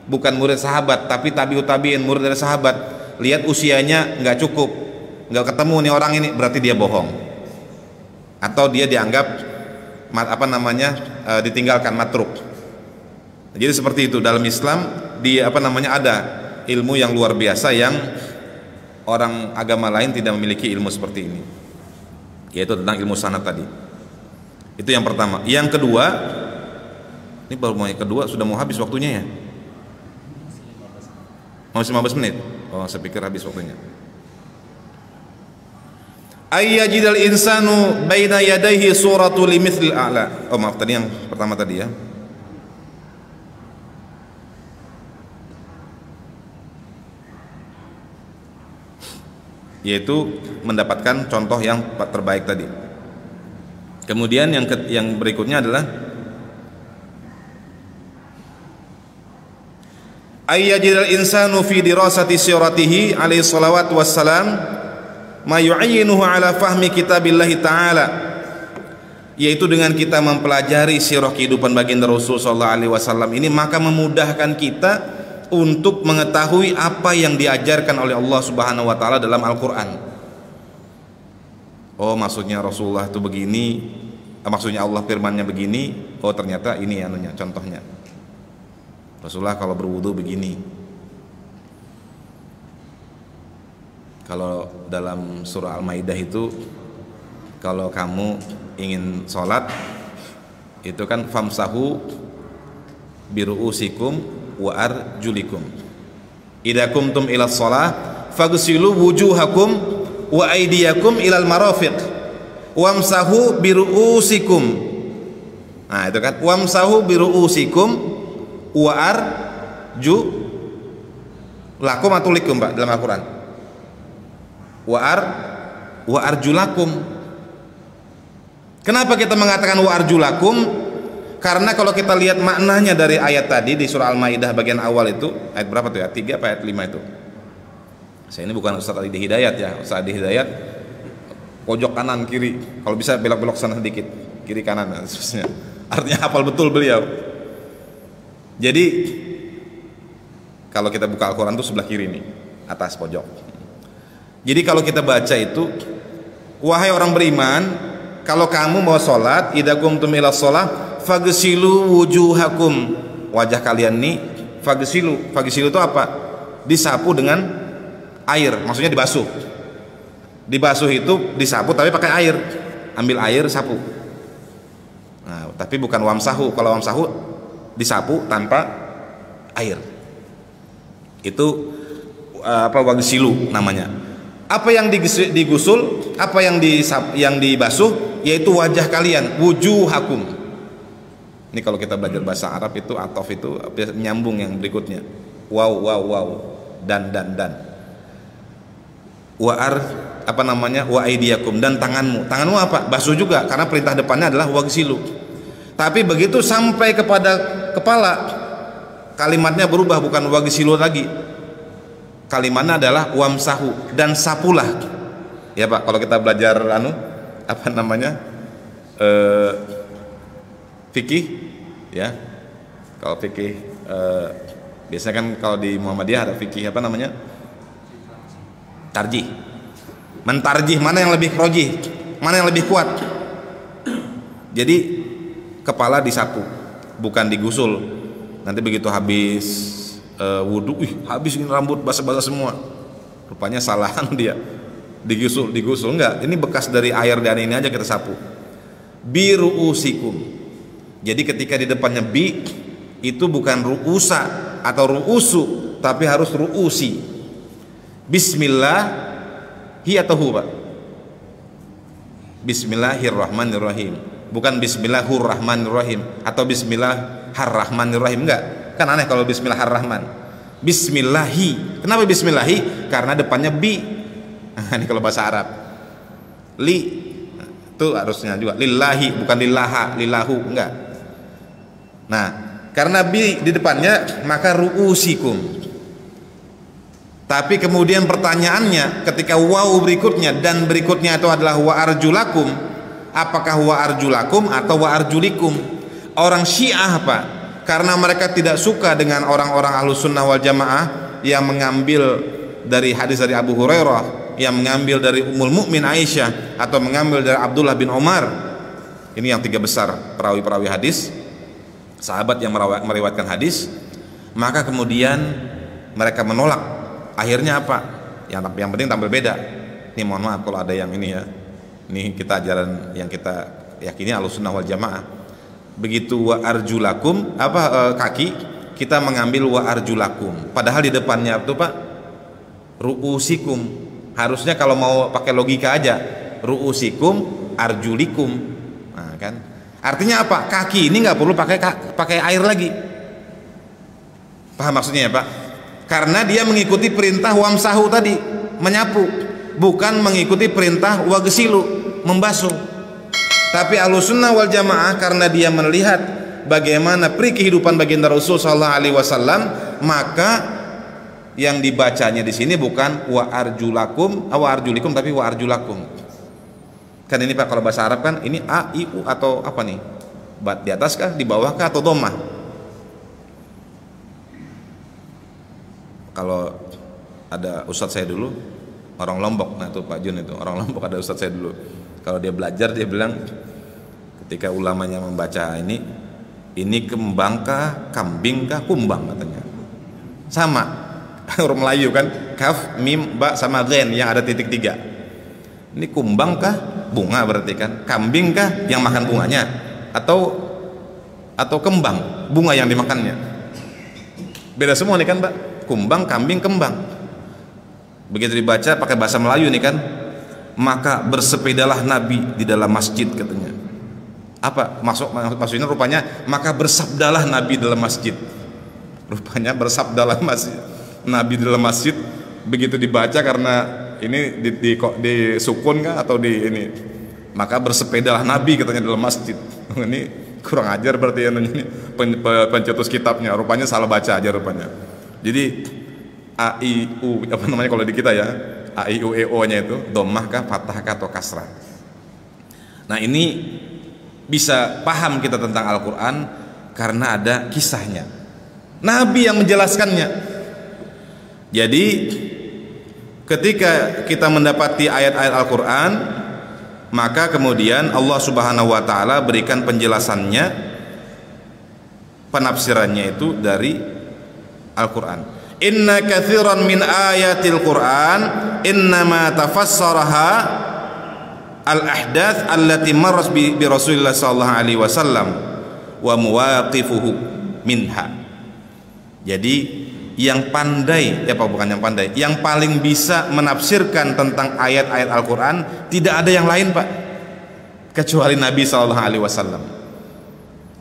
bukan murid sahabat, tapi tabi'ut tabi'in, murid dari sahabat. Lihat usianya nggak cukup, nggak ketemu nih orang ini, berarti dia bohong, atau dia dianggap ditinggalkan, matruk. Jadi seperti itu dalam Islam, ada ilmu yang luar biasa yang orang agama lain tidak memiliki ilmu seperti ini, yaitu tentang ilmu sanad tadi. Itu yang pertama. Yang kedua, ini baru mau yang kedua, sudah mau habis waktunya ya? Masih 15 menit? Oh, saya pikir habis waktunya. Ayyajidal insanu baina yadayhi suratu limithlil a'la. Oh maaf, tadi yang pertama tadi ya. yaitu mendapatkan contoh yang terbaik tadi. Kemudian yang berikutnya adalah ayyajidal insanu fi dirasati siratihi alaihi salawat wassalam ma yu'ayyinuhu ala fahmi kitabillahi ta'ala, yaitu dengan kita mempelajari sirah kehidupan baginda Rasul sallallahu alaihi wasallam ini, maka memudahkan kita untuk mengetahui apa yang diajarkan oleh Allah Subhanahu wa taala dalam Al-Qur'an. Oh, maksudnya Rasulullah itu begini, maksudnya Allah firman-Nya begini, oh ternyata ini anunya, contohnya. Rasulullah kalau berwudu begini. Kalau dalam surah Al-Maidah itu, kalau kamu ingin sholat itu kan famsahu biru'usikum wa arjulikum idza kumtum ila shalah faghsilu wujuhakum wa aydiyakum ilal marafiq wamsahu biru'usikum. Nah itu kan wamsahu biru'usikum wa arjulakum atau likum, Pak, dalam Al-Qur'an wa arjulakum. Kenapa kita mengatakan wa arjulakum? Karena kalau kita lihat maknanya dari ayat tadi di surah Al-Maidah bagian awal itu, ayat berapa tuh ya? 3 apa ayat 5 itu? Saya ini bukan Ustaz Adi Hidayat ya. Ustaz Adi Hidayat pojok kanan kiri, kalau bisa belok-belok sana sedikit, kiri kanan dan seterusnya. Artinya hafal betul beliau. Jadi kalau kita buka Al-Quran itu sebelah kiri nih, atas pojok. Jadi kalau kita baca itu, wahai orang beriman, kalau kamu mau sholat, idza qumtum ila sholah faghsilu wujuhakum, wajah kalian nih faghsilu itu apa? Disapu dengan air, maksudnya dibasuh. Dibasuh itu disapu tapi pakai air, ambil air sapu. Nah, tapi bukan wamsahu. Kalau wamsahu disapu tanpa air, itu waghsilu namanya. Apa yang digusul, apa yang dibasuh, yaitu wajah kalian, wujuhakum. Ini kalau kita belajar bahasa Arab itu atof itu menyambung yang berikutnya. Wow, dan. Wa aidiyakum, dan tanganmu. Tanganmu apa? Basuh juga, karena perintah depannya adalah waghsilu. Tapi begitu sampai kepada kepala, kalimatnya berubah, bukan waghsilu lagi. Kalimatnya adalah wamsahu, dan sapulah. Ya Pak, kalau kita belajar fikih ya. Kalau fikih biasanya kan kalau di Muhammadiyah ada fikih tarjih. Mentarjih mana yang lebih rojih, mana yang lebih kuat. Jadi kepala disapu, bukan digusul. Nanti begitu habis wudhu, habis ini rambut basah-basah semua, rupanya salahan dia, digusul enggak, ini bekas dari air dan ini aja kita sapu. Biru'usikum, jadi ketika di depannya bi itu bukan ru'usa atau ru'usu, tapi harus ru'usi. Bismillahi atau hu, Pak? Bismillahirrahmanirrahim, bukan Bismillahirrahmanirrahim atau Bismillahirrahmanirrahim, enggak. Kan aneh kalau Bismillahirrahman. Bismillahi. Kenapa Bismillahi? Karena depannya bi. Nah, ini kalau bahasa Arab. Li itu harusnya juga lillahi, bukan lillaha, lillahu, enggak. Nah, karena bi di depannya maka ru'usikum. Tapi kemudian pertanyaannya ketika waw berikutnya dan berikutnya itu adalah wa arjulakum, apakah wa arjulakum atau wa arjulikum? Orang Syiah, Pak, karena mereka tidak suka dengan orang-orang Ahlus Sunnah wal Jamaah yang mengambil dari hadis dari Abu Hurairah, yang mengambil dari Ummul Mukmin Aisyah, atau mengambil dari Abdullah bin Umar. Ini yang 3 besar perawi-perawi hadis, sahabat yang meriwayatkan hadis. Maka kemudian mereka menolak. Akhirnya apa? Yang penting tampil beda. Ini mohon maaf kalau ada yang ini ya. Ini kita ajaran yang kita yakini Ahlus Sunnah wal Jamaah. Begitu wa arjulakum kaki, kita mengambil wa arjulakum, padahal di depannya itu Pak ru'usikum. Harusnya kalau mau pakai logika aja ru'usikum arjulikum. Nah kan artinya apa? Kaki ini nggak perlu pakai air lagi. Paham maksudnya ya Pak? Karena dia mengikuti perintah wamsahu tadi, menyapu. bukan mengikuti perintah wagsilu, membasuh. Tapi Ahlussunnah wal Jamaah karena dia melihat bagaimana peri kehidupan baginda Rasul sallallahu alaihi wasallam, maka yang dibacanya di sini bukan wa arjulakum, wa arjulikum, tapi wa arjulakum. Kan ini Pak, kalau bahasa Arab kan ini a, i, u atau apa nih? Bat di atas kah, di bawah kah, atau dhammah? Kalau ada ustadz saya dulu orang Lombok, nah itu Pak Jun itu orang Lombok, ada ustadz saya dulu. Kalau dia belajar dia bilang ketika ulamanya membaca ini kembang kah, kambing kah, kumbang katanya. Sama orang Melayu kan, kaf, mim, ba sama ghen yang ada titik 3. Ini kumbang kah, bunga berarti kan, kambing kah yang makan bunganya, atau kembang, bunga yang dimakannya. Beda semua nih kan Pak, kumbang, kambing, kembang. Begitu dibaca pakai bahasa Melayu nih kan, maka bersepedalah Nabi di dalam masjid katanya. Apa maksudnya? Rupanya maka bersabdalah Nabi dalam masjid. Rupanya bersabdalah Nabi dalam masjid. Begitu dibaca karena ini di sukun kah atau di ini, maka bersepedalah Nabi katanya dalam masjid. Ini kurang ajar berarti ini pencetus kitabnya. Rupanya salah baca aja rupanya. Jadi a, i, u, apa namanya kalau di kita ya, a, i, u, e, o nya itu dhammah kah, fathah kah, atau kasrah. Nah ini bisa paham kita tentang Al-Quran karena ada kisahnya, Nabi yang menjelaskannya. Jadi ketika kita mendapati ayat-ayat Al-Quran, maka kemudian Allah Subhanahu wa Ta'ala berikan penjelasannya, penafsirannya itu dari Al-Quran. Inna katsiran min ayatil Quran innama tafassaraha al-ahdath allati marras bi Rasulillah sallallahu alaihi wasallam wa muwaqifuhu minha. Jadi yang pandai, ya Pak, bukan yang pandai, yang paling bisa menafsirkan tentang ayat-ayat Al-Quran tidak ada yang lain Pak kecuali Nabi sallallahu alaihi wasallam.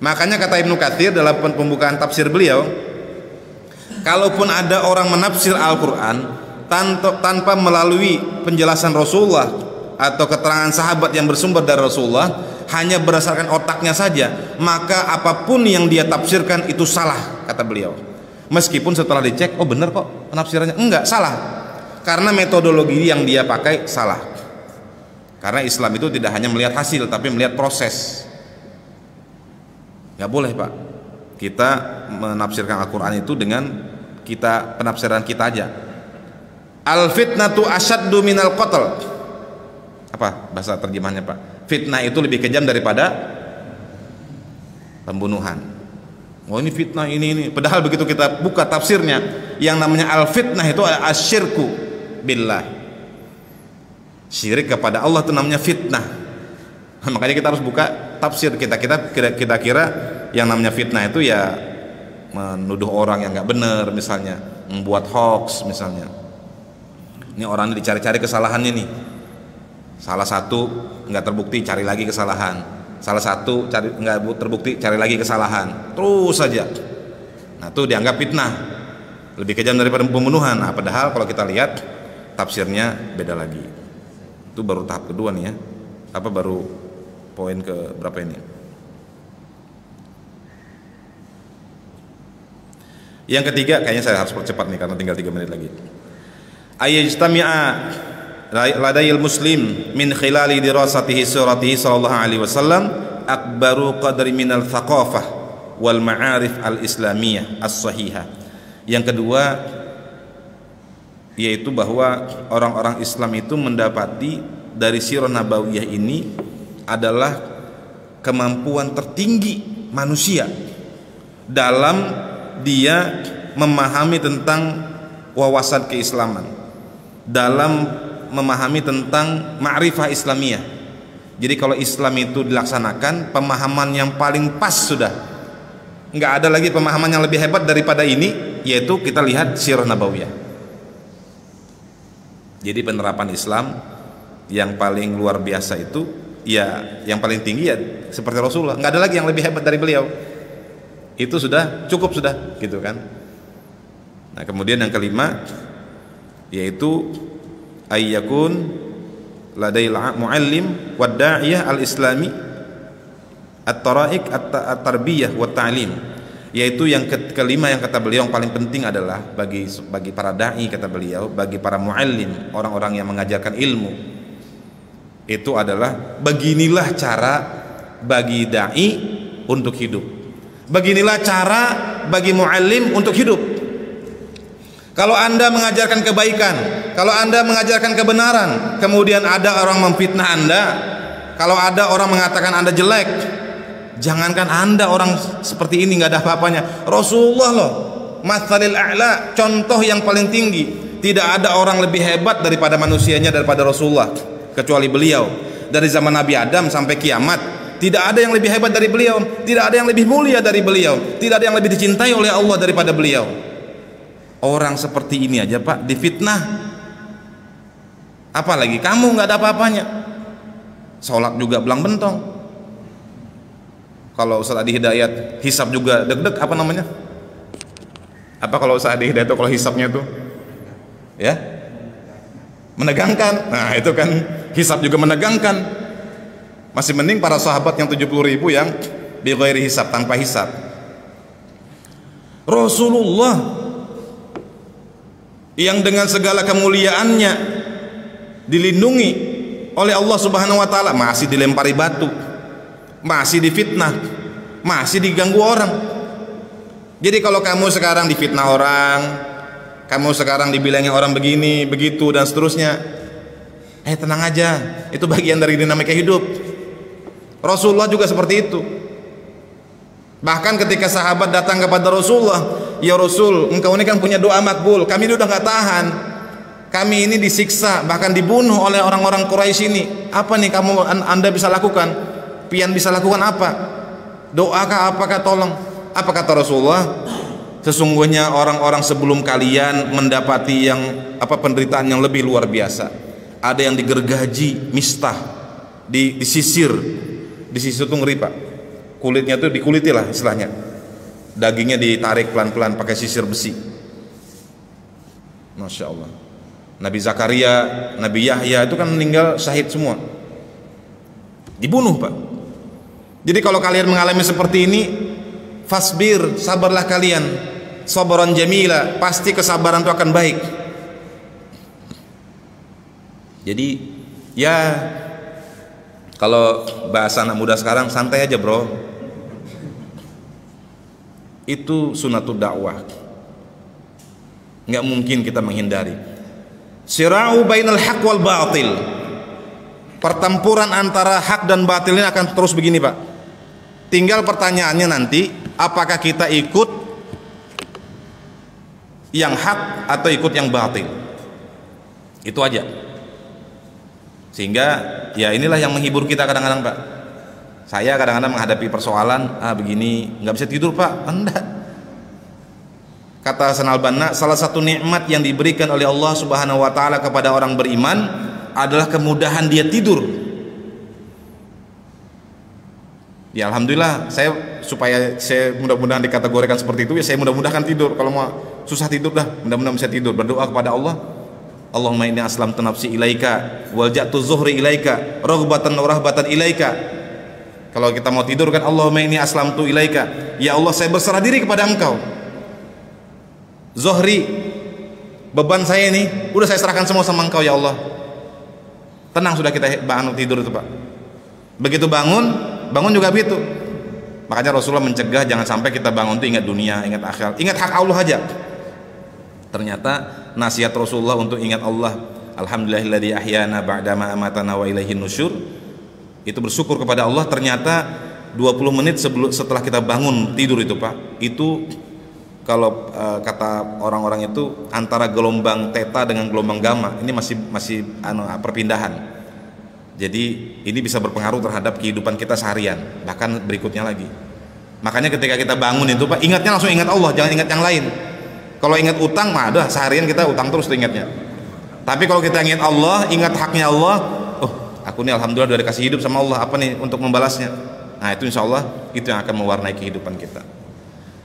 Makanya kata Ibnu Katsir dalam pembukaan tafsir beliau, kalaupun ada orang menafsir Al-Quran tanpa melalui penjelasan Rasulullah atau keterangan sahabat yang bersumber dari Rasulullah, hanya berdasarkan otaknya saja, maka apapun yang dia tafsirkan itu salah, kata beliau. Meskipun setelah dicek, oh benar kok penafsirannya, enggak, salah, karena metodologi yang dia pakai salah. Karena Islam itu tidak hanya melihat hasil, tapi melihat proses. Nggak boleh Pak kita menafsirkan Al-Quran itu dengan penafsiran kita aja. Al-fitnatu asyaddu minal qatl. Apa bahasa terjemahnya Pak? Fitnah itu lebih kejam daripada pembunuhan. Oh ini fitnah ini. Padahal begitu kita buka tafsirnya, yang namanya al-fitnah itu asyirku billah. Syirik kepada Allah itu namanya fitnah. Makanya kita harus buka tafsir kita kira yang namanya fitnah itu ya menuduh orang yang nggak benar, misalnya membuat hoax misalnya. Ini orang ini dicari-cari kesalahannya nih, salah satu nggak terbukti, cari lagi kesalahan, salah satu nggak terbukti, cari lagi kesalahan, terus saja. Nah itu dianggap fitnah, lebih kejam daripada pembunuhan. Nah, padahal kalau kita lihat tafsirnya beda lagi. Itu baru tahap kedua nih ya, baru poin ke berapa ini? Yang ketiga, kayaknya saya harus percepat nih karena tinggal 3 menit lagi. Ayajtami'a ladayil muslim min khilali dirasatihi suratihi sallallahu alaihi wasallam akbaru qadri minal thaqafah wal ma'arif al-islamiyah as-sahihah. Yang kedua yaitu bahwa orang-orang Islam itu mendapati dari sirah nabawiyah ini adalah kemampuan tertinggi manusia dalam dia memahami tentang wawasan keislaman, dalam memahami tentang ma'rifah Islamiyah. Jadi kalau Islam itu dilaksanakan, pemahaman yang paling pas sudah, nggak ada lagi pemahaman yang lebih hebat daripada ini, yaitu kita lihat sirah nabawiyah. Jadi penerapan Islam yang paling luar biasa itu ya yang paling tinggi ya seperti Rasulullah, nggak ada lagi yang lebih hebat dari beliau. Itu sudah cukup sudah gitu kan. Nah kemudian yang kelima yaitu ayyakun ladail muallim wad da'iyah al-islami at-taraik at-tarbiyah wat ta'lim, yaitu yang kelima yang kata beliau yang paling penting adalah bagi para dai, kata beliau, bagi para muallim, orang-orang yang mengajarkan ilmu, itu adalah beginilah cara bagi dai untuk hidup, beginilah cara bagi muallim untuk hidup. Kalau Anda mengajarkan kebaikan, kalau Anda mengajarkan kebenaran, kemudian ada orang memfitnah Anda, kalau ada orang mengatakan Anda jelek, jangankan Anda orang seperti ini nggak ada apa-apanya. Rasulullah loh, matsalil a'la, contoh yang paling tinggi. Tidak ada orang lebih hebat daripada manusianya daripada Rasulullah kecuali beliau. Dari zaman Nabi Adam sampai kiamat, tidak ada yang lebih hebat dari beliau, tidak ada yang lebih mulia dari beliau, tidak ada yang lebih dicintai oleh Allah daripada beliau. Orang seperti ini aja Pak difitnah, apalagi kamu nggak ada apa-apanya. Sholat juga belang bentong. Kalau Ustaz Adi Hidayat hisab juga deg-deg, apa namanya? Apa kalau Ustaz Adi Hidayat itu kalau hisabnya tuh ya menegangkan. Nah itu kan hisab juga menegangkan. Masih mending para sahabat yang 70.000 yang bi ghairi hisab, tanpa hisab. Rasulullah yang dengan segala kemuliaannya dilindungi oleh Allah Subhanahu wa taala masih dilempari batu, masih difitnah, masih diganggu orang. Jadi kalau kamu sekarang difitnah orang, kamu sekarang dibilangin orang begini, begitu dan seterusnya, tenang aja, itu bagian dari dinamika hidup. Rasulullah juga seperti itu. Bahkan ketika sahabat datang kepada Rasulullah, ya Rasul, engkau ini kan punya doa makbul, kami ini udah gak tahan, kami ini disiksa, bahkan dibunuh oleh orang-orang Quraisy ini. Apa nih anda bisa lakukan? Pian bisa lakukan apa? Doakah, apakah, tolong? Apa kata Rasulullah? Sesungguhnya orang-orang sebelum kalian mendapati penderitaan yang lebih luar biasa. Ada yang digergaji mistah, disisir itu ngeri Pak. Kulitnya tuh dikuliti lah istilahnya, dagingnya ditarik pelan-pelan pakai sisir besi. Masya Allah. Nabi Zakaria, Nabi Yahya itu kan meninggal syahid semua, dibunuh Pak. Jadi kalau kalian mengalami seperti ini, fasbir, sabarlah kalian, sabaran jamila, pasti kesabaran itu akan baik. Jadi ya kalau bahasa anak muda sekarang, santai aja bro. Itu sunatul dakwah, nggak mungkin kita menghindari. Sira'u bainal haq wal batil, pertempuran antara hak dan batil ini akan terus begini Pak. Tinggal pertanyaannya nanti, apakah kita ikut yang hak atau ikut yang batil, itu aja. Sehingga ya inilah yang menghibur kita kadang-kadang Pak. Saya kadang-kadang menghadapi persoalan, begini nggak bisa tidur Pak, enggak. Kata Hasan al-Banna, salah satu nikmat yang diberikan oleh Allah Subhanahu wa taala kepada orang beriman adalah kemudahan dia tidur. Ya alhamdulillah, supaya saya mudah-mudahan dikategorikan seperti itu, ya saya mudah-mudahan tidur. Kalau mau susah tidur dah, mudah-mudahan bisa tidur. Berdoa kepada Allah, Allahumma inni aslamtu nafsi ilaika walja'tu zuhri ilaika raghbatan wa rahbatan ilaika. Kalau kita mau tidur kan, Allahumma inni aslamtu ilaika, ya Allah saya berserah diri kepada engkau. Zuhri, beban saya ini udah saya serahkan semua sama engkau ya Allah. Tenang sudah kita bangun tidur itu Pak. Begitu bangun juga begitu. Makanya Rasulullah mencegah jangan sampai kita bangun itu ingat dunia, ingat akhirat, ingat hak Allah aja. Ternyata nasihat Rasulullah untuk ingat Allah, alhamdulillahilladzi ahyana ba'dama amatana wa ilaihin nusyur, itu bersyukur kepada Allah. Ternyata 20 menit setelah kita bangun tidur itu Pak, itu kalau kata orang-orang itu antara gelombang theta dengan gelombang gamma, ini masih perpindahan. Jadi ini bisa berpengaruh terhadap kehidupan kita seharian, bahkan berikutnya lagi. Makanya ketika kita bangun itu Pak, ingatnya langsung ingat Allah, jangan ingat yang lain. Kalau ingat utang mah ada, seharian kita utang terus tuh ingatnya. Tapi kalau kita ingat Allah, ingat haknya Allah, aku ini alhamdulillah udah dikasih hidup sama Allah, apa nih untuk membalasnya. Nah itu insya Allah itu yang akan mewarnai kehidupan kita.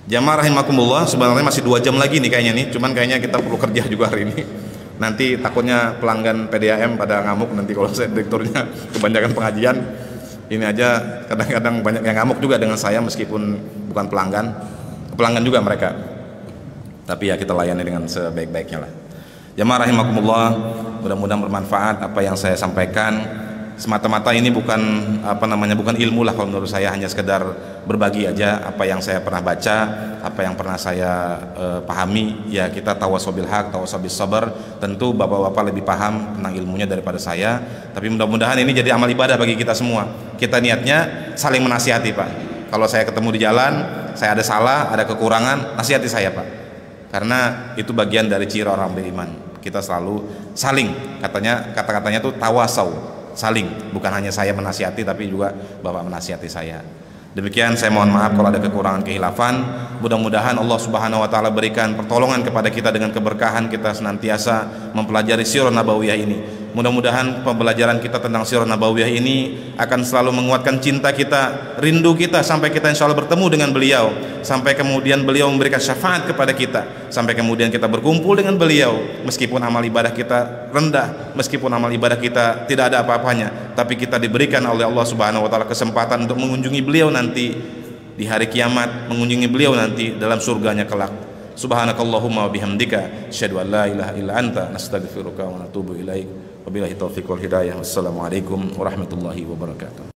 Jamaah rahimakumullah, sebenarnya masih 2 jam lagi nih kayaknya nih, cuman kayaknya kita perlu kerja juga hari ini. Nanti takutnya pelanggan PDAM pada ngamuk nanti kalau saya direkturnya kebanyakan pengajian. Ini aja kadang-kadang banyak yang ngamuk juga dengan saya meskipun bukan pelanggan juga mereka. Tapi ya kita layani dengan sebaik-baiknya lah. Jamaah rahimakumullah, mudah-mudahan bermanfaat apa yang saya sampaikan. Semata-mata ini bukan bukan ilmu lah kalau menurut saya, hanya sekedar berbagi aja apa yang saya pernah baca, apa yang pernah saya pahami. Ya kita tawasau bil haq, tawasau bis sabar. Tentu bapak-bapak lebih paham tentang ilmunya daripada saya, tapi mudah-mudahan ini jadi amal ibadah bagi kita semua. Kita niatnya saling menasihati, Pak. Kalau saya ketemu di jalan, saya ada salah, ada kekurangan, nasihati saya, Pak. Karena itu bagian dari ciri orang beriman. Kita selalu saling, kata-katanya tuh tawasau, saling, bukan hanya saya menasihati tapi juga Bapak menasihati saya. Demikian, saya mohon maaf kalau ada kekurangan kehilafan. Mudah-mudahan Allah Subhanahu wa taala berikan pertolongan kepada kita dengan keberkahan kita senantiasa mempelajari sirah nabawiyah ini. Mudah-mudahan pembelajaran kita tentang sirah nabawiyah ini akan selalu menguatkan cinta kita, rindu kita sampai kita insya Allah bertemu dengan beliau, sampai kemudian beliau memberikan syafaat kepada kita, sampai kemudian kita berkumpul dengan beliau. Meskipun amal ibadah kita rendah, meskipun amal ibadah kita tidak ada apa-apanya, tapi kita diberikan oleh Allah Subhanahu wa taala kesempatan untuk mengunjungi beliau nanti di hari kiamat, mengunjungi beliau nanti dalam surganya kelak. Subhanakallahumma wa bihamdika asyhadu an la ilaha illa anta nastaghfiruka wa natubu ilaik. Wabillahi taufiq wal hidayah. Wassalamualaikum warahmatullahi wabarakatuh.